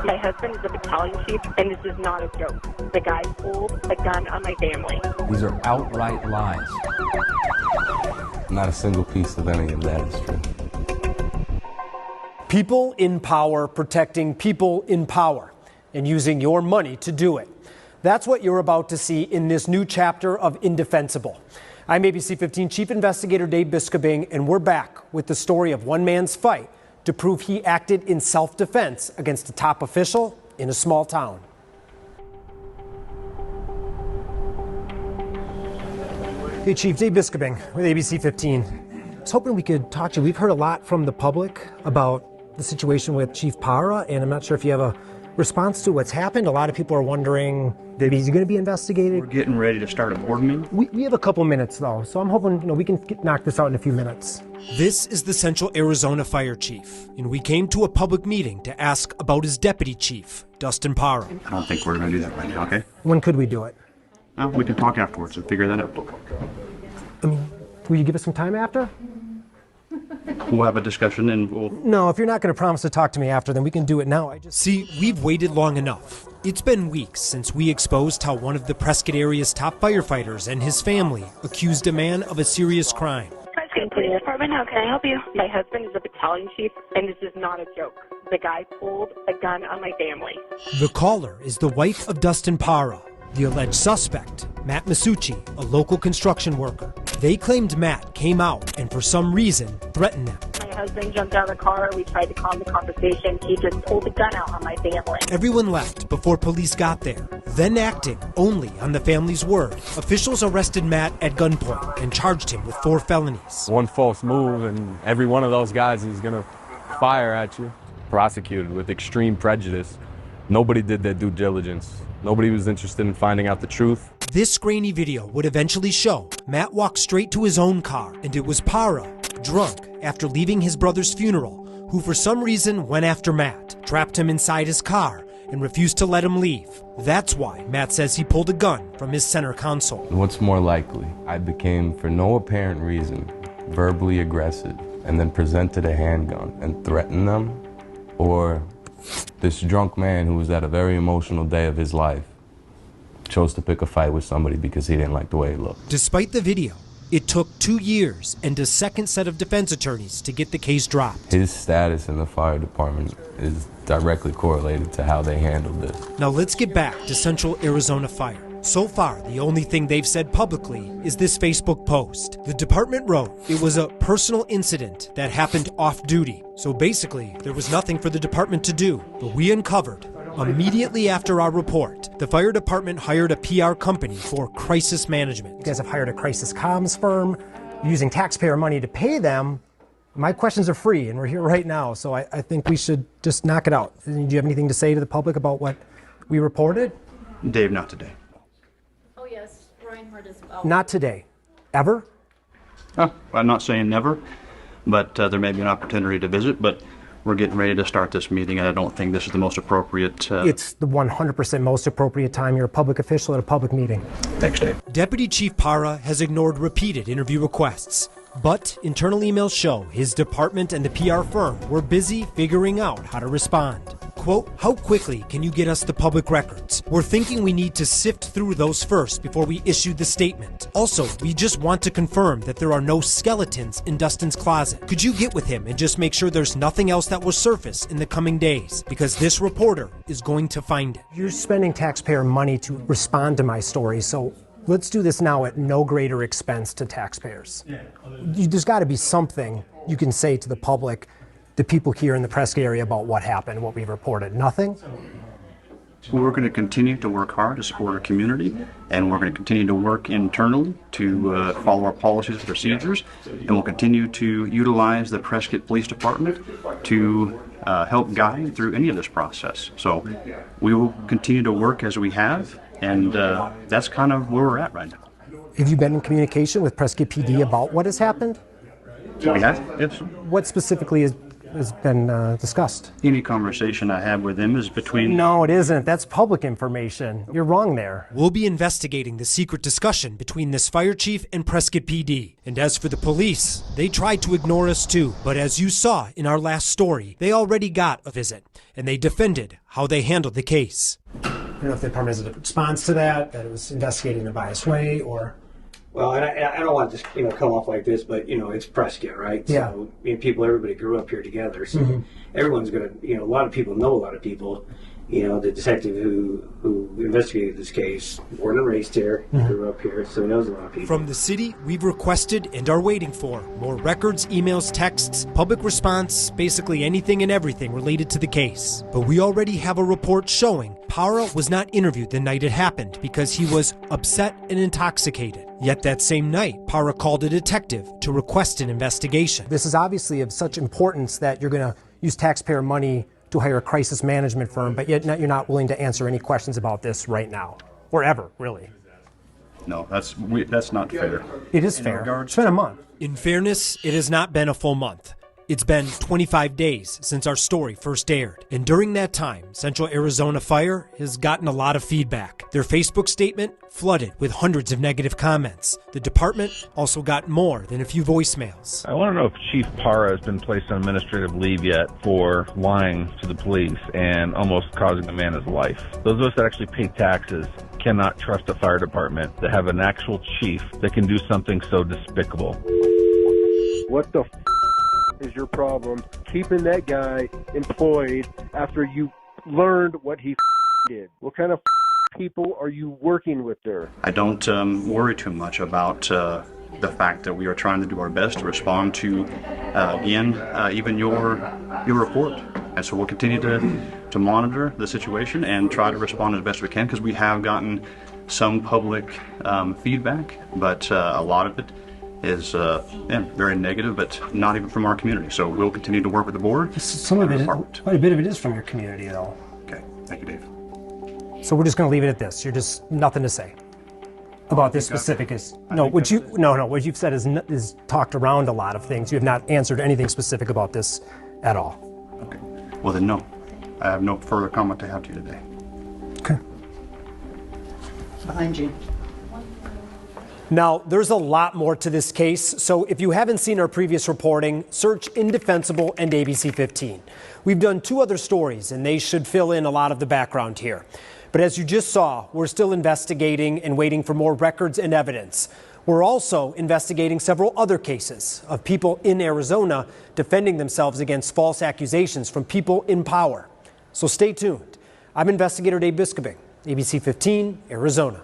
My husband is a battalion chief, and this is not a joke. The guy pulled a gun on my family. These are outright lies. Not a single piece of any of that is true. People in power protecting people in power and using your money to do it. That's what you're about to see in this new chapter of Indefensible. I'm ABC 15 Chief Investigator Dave Bisabing, and we're back with the story of one man's fight to prove he acted in self-defense against a top official in a small town. Hey, Chief, Dave Bisabing with ABC 15. I was hoping we could talk to you. We've heard a lot from the public about the situation with Chief Parra, and I'm not sure if you have a response to what's happened. A lot of people are wondering, is he going to be investigated? We're getting ready to start a board meeting. We have a couple minutes, though, so I'm hoping we can knock this out in a few minutes. This is the Central Arizona Fire Chief, and we came to a public meeting to ask about his Deputy Chief, Dustin Parra. I don't think we're going to do that right now, okay? When could we do it? We can talk afterwards and figure that out. I mean, will you give us some time after? We'll have a discussion and we'll... No, if you're not going to promise to talk to me after, then we can do it now. See, we've waited long enough. It's been weeks since we exposed how one of the Prescott area's top firefighters and his family accused a man of a serious crime. Prescott Police Department, how can I help you? My husband is a battalion chief, and this is not a joke. The guy pulled a gun on my family. The caller is the wife of Dustin Parra. The alleged suspect, Matt Masucci, a local construction worker. They claimed Matt came out and for some reason threatened them. My husband jumped out of the car. We tried to calm the conversation. He just pulled the gun out on my family. Everyone left before police got there. Then, acting only on the family's word, officials arrested Matt at gunpoint and charged him with 4 felonies. One false move and every one of those guys is going to fire at you. Prosecuted with extreme prejudice. Nobody did their due diligence. Nobody was interested in finding out the truth. This grainy video would eventually show Matt walked straight to his own car, and it was Parra, drunk after leaving his brother's funeral, who for some reason went after Matt, trapped him inside his car, and refused to let him leave. That's why Matt says he pulled a gun from his center console. What's more likely? I became, for no apparent reason, verbally aggressive and then presented a handgun and threatened them, or this drunk man who was at a very emotional day of his life chose to pick a fight with somebody because he didn't like the way he looked. Despite the video, it took 2 years and a second set of defense attorneys to get the case dropped. His status in the fire department is directly correlated to how they handled this. Now let's get back to Central Arizona Fire. So far, the only thing they've said publicly is this Facebook post. The department wrote it was a personal incident that happened off-duty. So basically, there was nothing for the department to do. But we uncovered, immediately after our report, the fire department hired a PR company for crisis management. You guys have hired a crisis comms firm, using taxpayer money to pay them. My questions are free, and we're here right now, so I think we should just knock it out. Do you have anything to say to the public about what we reported? Dave, not today. Oh, yes. Reinhardt is out. Not today. Ever? I'm not saying never, but there may be an opportunity to visit, but we're getting ready to start this meeting, and I don't think this is the most appropriate... It's the 100% most appropriate time. You're a public official at a public meeting. Thanks, Dave. Deputy Chief Parra has ignored repeated interview requests, but internal emails show his department and the PR firm were busy figuring out how to respond. Quote, how quickly can you get us the public records? We're thinking we need to sift through those first before we issue the statement. Also, we just want to confirm that there are no skeletons in Dustin's closet. Could you get with him and just make sure there's nothing else that will surface in the coming days? Because this reporter is going to find it. You're spending taxpayer money to respond to my story, so let's do this now at no greater expense to taxpayers. There's got to be something you can say to the public, the people here in the Prescott area, about what happened, what we've reported. Nothing? We're going to continue to work hard to support our community, and we're going to continue to work internally to follow our policies and procedures, and we'll continue to utilize the Prescott Police Department to help guide through any of this process. So we will continue to work as we have, and that's kind of where we're at right now. Have you been in communication with Prescott PD about what has happened? We have, yes. What specifically has been discussed. Any conversation I have with them is between... No, it isn't. That's public information. You're wrong there. We'll be investigating the secret discussion between this fire chief and Prescott PD. And as for the police, they tried to ignore us too. But as you saw in our last story, they already got a visit, and they defended how they handled the case. I don't know if the department has a response to that it was investigated in a biased way, or... Well, and I don't want to just come off like this, but it's Prescott, right? Yeah. So everybody grew up here together, so everyone's gonna a lot of people know a lot of people. The detective who investigated this case, born and raised here, grew up here, so he knows a lot of people. From the city, we've requested and are waiting for more records, emails, texts, public response, basically anything and everything related to the case. But we already have a report showing Parra was not interviewed the night it happened because he was upset and intoxicated. Yet that same night, Parra called a detective to request an investigation. This is obviously of such importance that you're going to use taxpayer money to hire a crisis management firm, but yet you're not willing to answer any questions about this right now, or ever, really. No, that's not fair. It is fair. It's been a month. In fairness, it has not been a full month. It's been 25 days since our story first aired. And during that time, Central Arizona Fire has gotten a lot of feedback. Their Facebook statement flooded with hundreds of negative comments. The department also got more than a few voicemails. I want to know if Chief Parra has been placed on administrative leave yet for lying to the police and almost causing a man his life. Those of us that actually pay taxes cannot trust a fire department that have an actual chief that can do something so despicable. What the is your problem keeping that guy employed after you learned what he did? What kind of people are you working with there? I don't worry too much about the fact that we are trying to do our best to respond to, even your report. And so we'll continue to monitor the situation and try to respond as best we can, because we have gotten some public feedback, but a lot of it is very negative, but not even from our community. So we'll continue to work with the board. Some of it, quite a bit of it is from your community, though. Okay, thank you, Dave. So we're just going to leave it at this. You're just nothing to say about this specific. What you've said is talked around a lot of things. You have not answered anything specific about this at all. Okay. Well then, no. I have no further comment to have to you today. Okay. Behind you. Now, there's a lot more to this case, so if you haven't seen our previous reporting, search Indefensible and ABC 15. We've done 2 other stories, and they should fill in a lot of the background here. But as you just saw, we're still investigating and waiting for more records and evidence. We're also investigating several other cases of people in Arizona defending themselves against false accusations from people in power. So stay tuned. I'm Investigator Dave Bisabing, ABC 15, Arizona.